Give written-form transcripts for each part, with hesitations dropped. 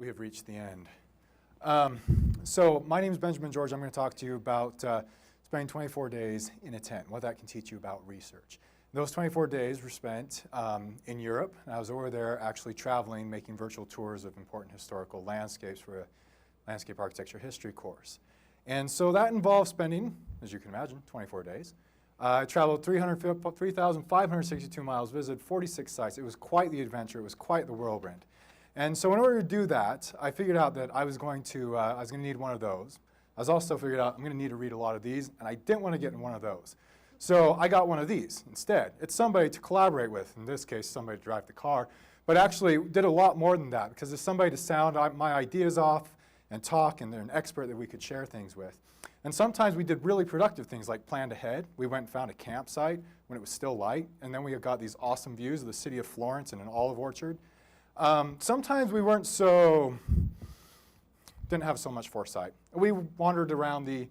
we have reached the end. So my name is Benjamin George. I'm going to talk to you about spending 24 days in a tent, what that can teach you about research. Those 24 days were spent in Europe, and I was over there actually traveling, making virtual tours of important historical landscapes for a landscape architecture history course. And so that involved spending, as you can imagine, 24 days. I traveled 3,562 miles, visited 46 sites. It was quite the adventure. It was quite the whirlwind. And so in order to do that, I figured out that I was going to need one of those. I was also figured out I'm going to need to read a lot of these, and I didn't want to get in one of those. So I got one of these instead. It's somebody to collaborate with, in this case, somebody to drive the car, but actually did a lot more than that because there's somebody to sound my ideas off and talk, and they're an expert that we could share things with. And sometimes we did really productive things like planned ahead. We went and found a campsite when it was still light, and then we got these awesome views of the city of Florence and an olive orchard. Sometimes we didn't have so much foresight. We wandered around the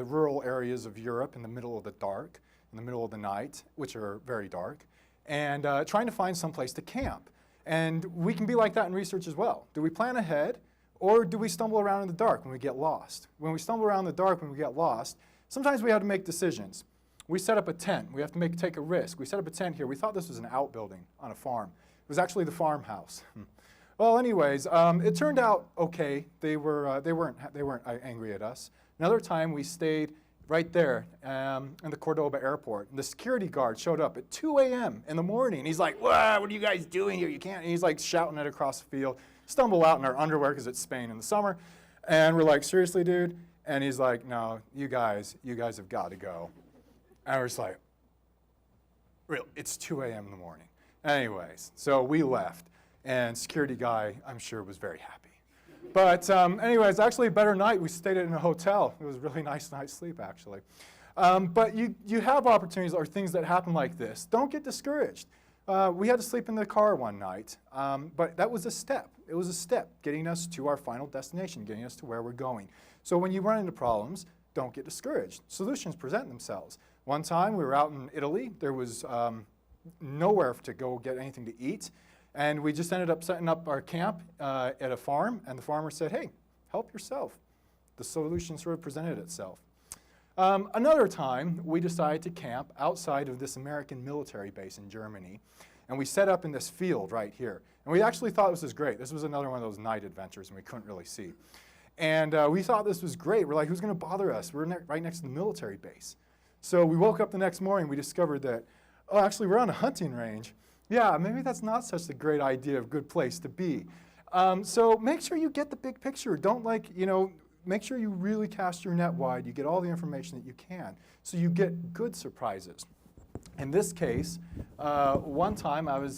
rural areas of Europe in the middle of the dark, in the middle of the night, which are very dark, and trying to find some place to camp. And we can be like that in research as well. Do we plan ahead, or do we stumble around in the dark when we get lost? When we stumble around in the dark when we get lost, sometimes we have to make decisions. We set up a tent. We have to take a risk. We set up a tent here. We thought this was an outbuilding on a farm. It was actually the farmhouse. Well, anyways, it turned out okay. They weren't angry at us. Another time, we stayed right there in the Cordoba airport. And the security guard showed up at 2 a.m. in the morning. He's like, "What are you guys doing here? You can't." And he's like shouting it across the field. Stumble out in our underwear because it's Spain in the summer, and we're like, "Seriously, dude?" And he's like, "No, you guys have got to go." And we're just like, "Real? It's 2 a.m. in the morning." Anyways, so we left, and security guy, I'm sure, was very happy. But anyways, actually a better night. We stayed in a hotel. It was a really nice night's sleep, actually. But you have opportunities or things that happen like this. Don't get discouraged. We had to sleep in the car one night, but that was a step. It was a step getting us to our final destination, getting us to where we're going. So when you run into problems, don't get discouraged. Solutions present themselves. One time we were out in Italy. There was nowhere to go get anything to eat. And we just ended up setting up our camp at a farm, and the farmer said, "Hey, help yourself." The solution sort of presented itself. Another time, we decided to camp outside of this American military base in Germany, and we set up in this field right here. And we actually thought this was great. This was another one of those night adventures, and we couldn't really see. And we thought this was great. We're like, who's going to bother us? We're right next to the military base. So we woke up the next morning, we discovered that, oh, actually, we're on a hunting range. Yeah, maybe that's not such a great idea of a good place to be. So make sure you get the big picture. Don't make sure you really cast your net wide. You get all the information that you can so you get good surprises. In this case, one time I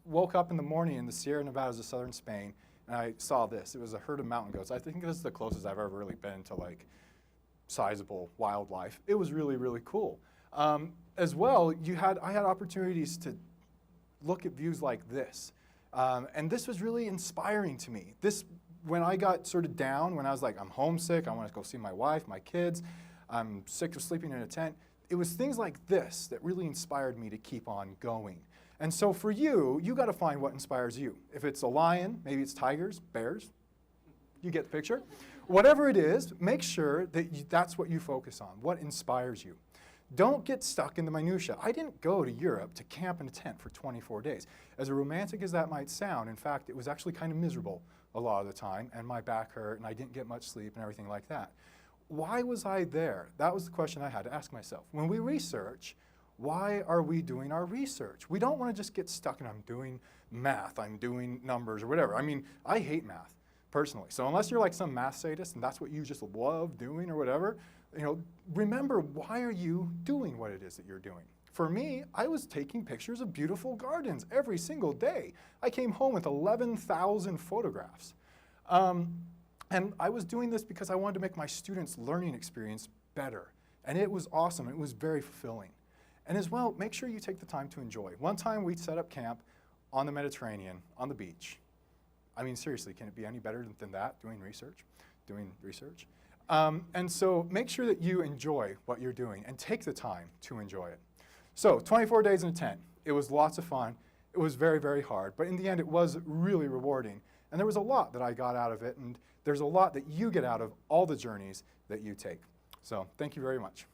woke up in the morning in the Sierra Nevadas of southern Spain, and I saw this. It was a herd of mountain goats. I think this is the closest I've ever really been to like sizable wildlife. It was really, really cool. As well, I had opportunities to look at views like this. And this was really inspiring to me. When I got sort of down, when I was like, I'm homesick, I want to go see my wife, my kids, I'm sick of sleeping in a tent, it was things like this that really inspired me to keep on going. And so for you got to find what inspires you. If it's a lion, maybe it's tigers, bears, you get the picture. Whatever it is, make sure that that's what you focus on, what inspires you. Don't get stuck in the minutia. I didn't go to Europe to camp in a tent for 24 days. As romantic as that might sound, in fact, it was actually kind of miserable a lot of the time, and my back hurt, and I didn't get much sleep and everything like that. Why was I there? That was the question I had to ask myself. When we research, why are we doing our research? We don't want to just get stuck in, I'm doing math, I'm doing numbers, or whatever. I mean, I hate math, personally. So unless you're like some math sadist and that's what you just love doing or whatever, remember, why are you doing what it is that you're doing? For me, I was taking pictures of beautiful gardens every single day. I came home with 11,000 photographs. And I was doing this because I wanted to make my students' learning experience better. And it was awesome. It was very fulfilling. And as well, make sure you take the time to enjoy. One time we set up camp on the Mediterranean, on the beach. I mean, seriously, can it be any better than that, doing research? And so make sure that you enjoy what you're doing and take the time to enjoy it. So 24 days in a tent. It was lots of fun. It was very, very hard. But in the end, it was really rewarding. And there was a lot that I got out of it, and there's a lot that you get out of all the journeys that you take. So thank you very much.